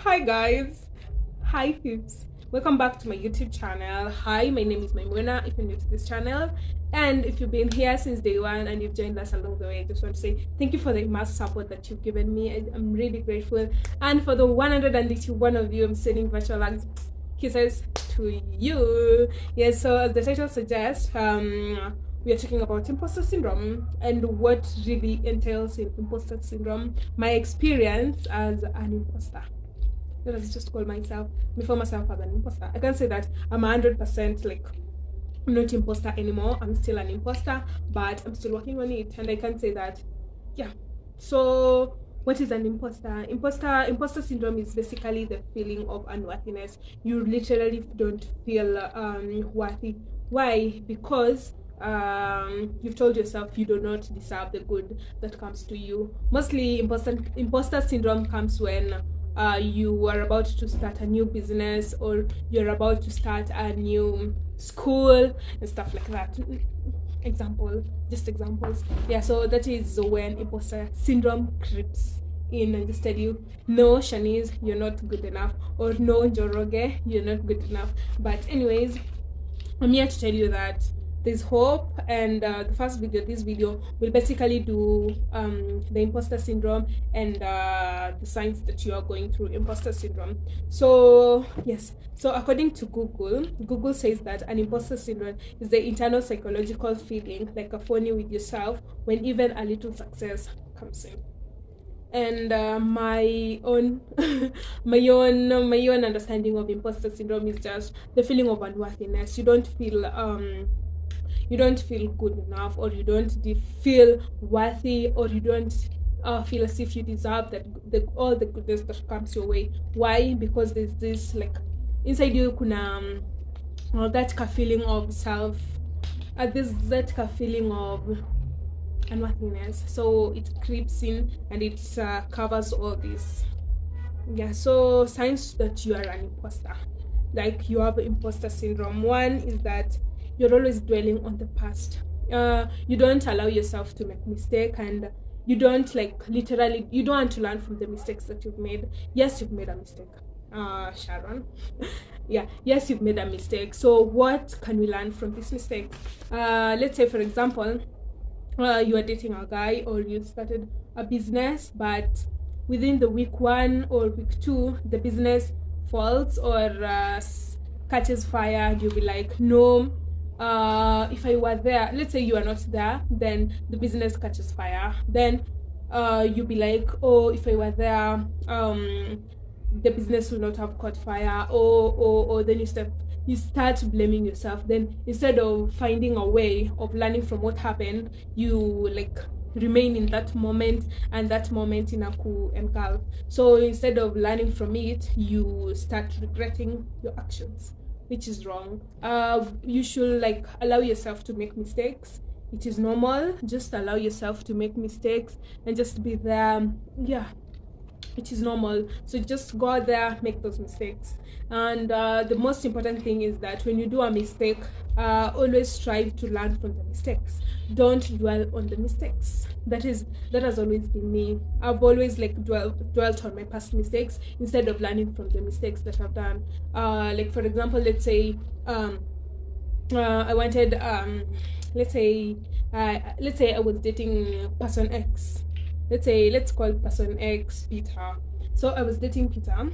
Hi guys, hi peeps, welcome back to my YouTube channel. Hi, my name is Maimuna if you're new to this channel, and if you've been here since day one and you've joined us along the way, I just want to say thank you for the immense support that you've given me. I'm really grateful, and for the 181 of you, I'm sending virtual hugs, kisses to you. Yes, so as the title suggests, we are talking about imposter syndrome and what really entails in imposter syndrome, my experience as an imposter. Let us just call myself as an imposter. I can't say that I'm 100% like not imposter anymore. I'm still an imposter, but I'm still working on it, and I can say that, yeah. So, what is an imposter? Imposter syndrome is basically the feeling of unworthiness. You literally don't feel worthy. Why? Because you've told yourself you do not deserve the good that comes to you. Mostly, imposter syndrome comes when you are about to start a new business, or you're about to start a new school and stuff like that. Just examples. Yeah, so that is when imposter syndrome creeps in and just tell you, no, Shanice, you're not good enough, or no, Njoroge, you're not good enough. But anyways, I'm here to tell you that there's hope, and this video will basically do the imposter syndrome and the signs that you are going through imposter syndrome. So yes, so according to Google says that an imposter syndrome is the internal psychological feeling like a phony with yourself when even a little success comes in. And my own my own understanding of imposter syndrome is just the feeling of unworthiness. You don't feel good enough, or you don't feel worthy, or you don't feel as if you deserve all the goodness that comes your way. Why? Because there's this, like, inside you kuna that feeling of self, that feeling of unworthiness, so it creeps in and it covers all this. Yeah, so signs that you are an imposter, like you have imposter syndrome. One is that you're always dwelling on the past. You don't allow yourself to make mistake, and you don't, like, literally, you don't want to learn from the mistakes that you've made. Yes, you've made a mistake, Sharon. Yeah, yes, you've made a mistake. So what can we learn from this mistake? Let's say, for example, you are dating a guy, or you started a business, but within the week 1 or week 2 the business falls or catches fire. You'll be like, no, if I were there, let's say you are not there, then the business catches fire, then you'll be like, oh, if I were there, the business will not have caught fire, or then you start blaming yourself. Then instead of finding a way of learning from what happened, you, like, remain in that moment, and that moment in a coup engulf. So instead of learning from it, you start regretting your actions, which is wrong. You should, like, allow yourself to make mistakes. It is normal. Just allow yourself to make mistakes and just be there. Yeah, it is normal. So just go out there, make those mistakes. And the most important thing is that when you do a mistake, always strive to learn from the mistakes. Don't dwell on the mistakes. That has always been me. I've always, like, dwelt on my past mistakes instead of learning from the mistakes that I've done. Like, for example, let's say I wanted let's say I was dating person X. Let's call person X Peter. So I was dating Peter.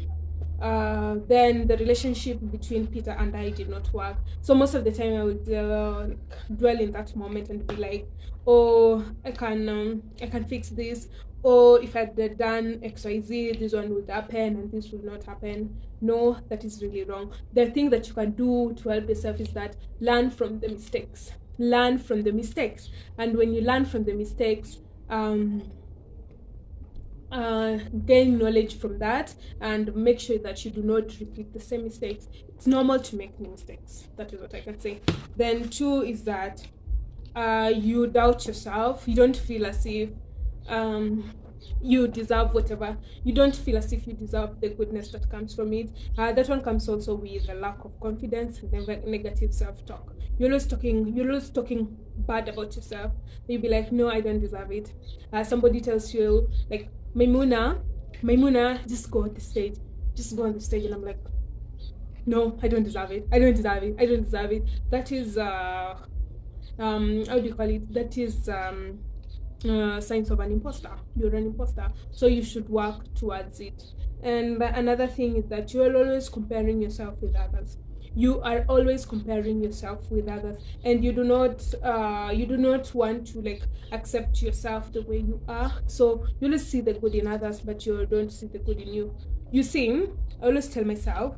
Then the relationship between Peter and I did not work. So most of the time I would dwell in that moment and be like, oh, I can fix this. Or if I had done XYZ, this one would happen and this would not happen. No, that is really wrong. The thing that you can do to help yourself is that learn from the mistakes. Learn from the mistakes. And when you learn from the mistakes, gain knowledge from that, and make sure that you do not repeat the same mistakes. It's normal to make mistakes. That is what I can say. Then 2 is that you doubt yourself. You don't feel as if you deserve whatever. You don't feel as if you deserve the goodness that comes from it. That one comes also with a lack of confidence and negative self-talk. You're always talking bad about yourself. You'll be like, no, I don't deserve it. Somebody tells you, like, Maimuna, just go on the stage. just go on the stage and I'm like, no, I don't deserve it. I don't deserve it. I don't deserve it. That is how do you call it? That is signs of an imposter. You're an imposter, so you should work towards it. And another thing is that you are always comparing yourself with others. You are always comparing yourself with others, and you do not want to like accept yourself the way you are. So you always see the good in others, but you don't see the good in you. You see, I always tell myself,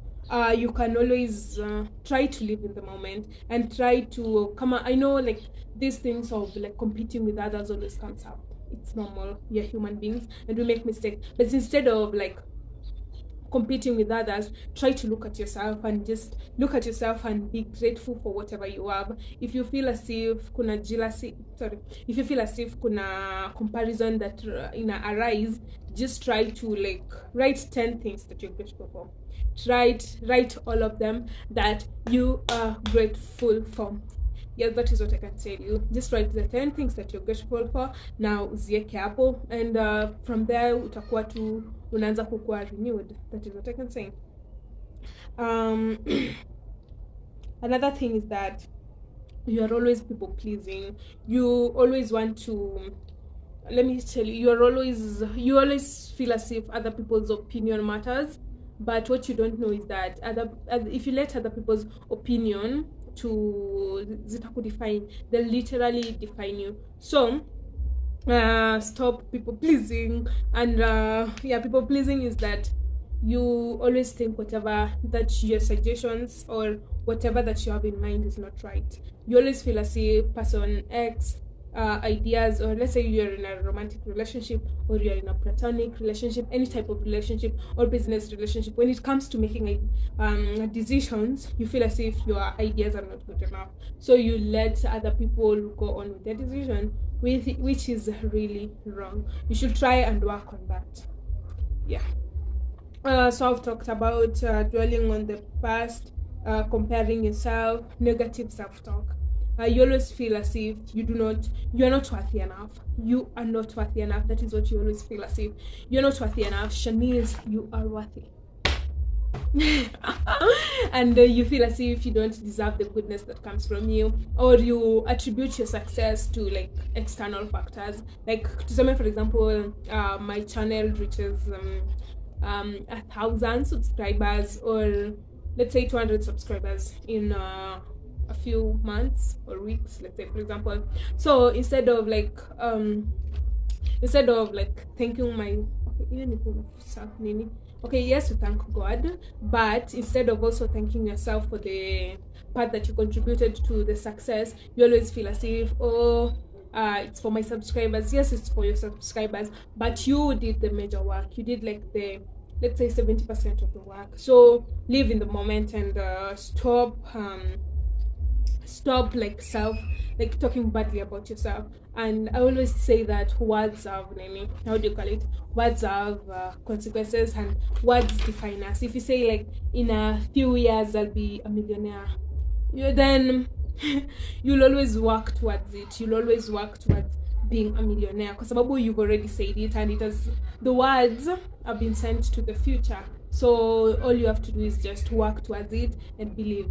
you can always try to live in the moment and try to come out. I know like these things of like competing with others always comes up. It's normal. We are human beings and we make mistakes. But instead of like competing with others, try to look at yourself and just look at yourself and be grateful for whatever you have. If you feel as if kuna jealousy, if you feel as if kuna comparison that arise, just try to like write 10 things that you're grateful for. Write all of them that you are grateful for. Yeah, that is what I can tell you. Just write the 10 things that you're grateful for. Now uzieke hapo, and from there utakuwa tu unaanza kukua renewed. That is what I can say. Another thing is that you are always people pleasing. You always want to, let me tell you, you always feel as if other people's opinion matters. But what you don't know is that if you let other people's opinion to define, they literally define you. So stop people pleasing. And people pleasing is that you always think whatever that your suggestions or whatever that you have in mind is not right. You always feel as if person X ideas, or let's say you're in a romantic relationship or you're in a platonic relationship, any type of relationship or business relationship, when it comes to making decisions, you feel as if your ideas are not good enough, so you let other people go on with their decision, which is really wrong. You should try and work on that. So I've talked about dwelling on the past, comparing yourself, negative self-talk. You always feel as if you're not worthy enough. You are not worthy enough. That is what you always feel as if you're not worthy enough. Shanice, you are worthy. And you feel as if you don't deserve the goodness that comes from you, or you attribute your success to like external factors. Like to some, for example, my channel reaches 1,000 subscribers, or let's say 200 subscribers in a few months or weeks, let's say, for example. So instead of thanking my yes, you thank God, but instead of also thanking yourself for the part that you contributed to the success, you always feel as if it's for my subscribers. Yes, it's for your subscribers, but you did the major work. You did like the, let's say, 70% of the work. So live in the moment and stop like talking badly about yourself. And I always say that words have words have consequences, and words define us. If you say like in a few years I'll be a millionaire, then you'll always work towards it. You'll always work towards being a millionaire, because you've already said it, and the words have been sent to the future. So all you have to do is just work towards it and believe.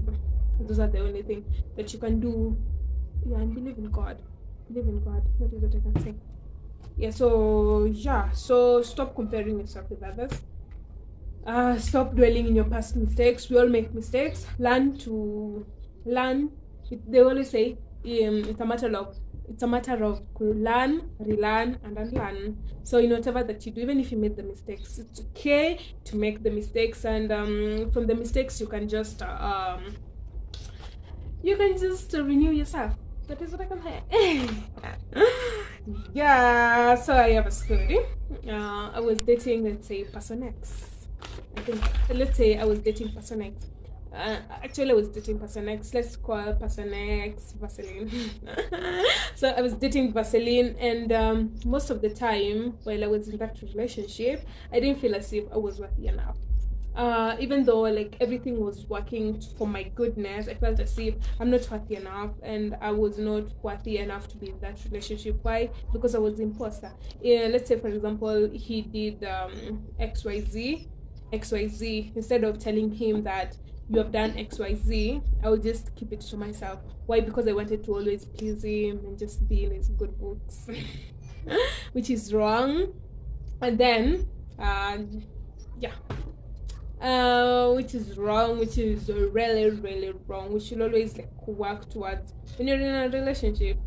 Those are the only thing that you can do. And believe in God. Believe in God. That is what I can say. So stop comparing yourself with others. Stop dwelling in your past mistakes. We all make mistakes. Learn. They always say it's a matter of learn, relearn, and unlearn. So in whatever that you do, even if you made the mistakes, it's okay to make the mistakes, and from the mistakes you can just renew yourself. That is what I can say. So I have a story. I was dating, let's say, person X. Let's say I was dating person X. Actually, I was dating person X. Let's call person X Vaseline. So I was dating Vaseline, and most of the time while I was in that relationship, I didn't feel as if I was worthy enough. Even though like everything was working for my goodness, I felt as if I'm not worthy enough, and I was not worthy enough to be in that relationship. Why? Because I was the imposter. Let's say, for example, he did XYZ, XYZ, instead of telling him that you have done XYZ, I would just keep it to myself. Why? Because I wanted to always please him and just be in his good books, which is wrong. And then, yeah, which is wrong, which is really, really wrong. We should always like work towards when you're in a relationship.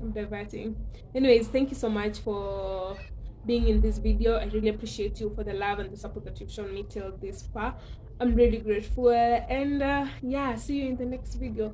I'm diverting. Anyways, thank you so much for being in this video. I really appreciate you for the love and the support that you've shown me till this far. I'm really grateful. And yeah, see you in the next video.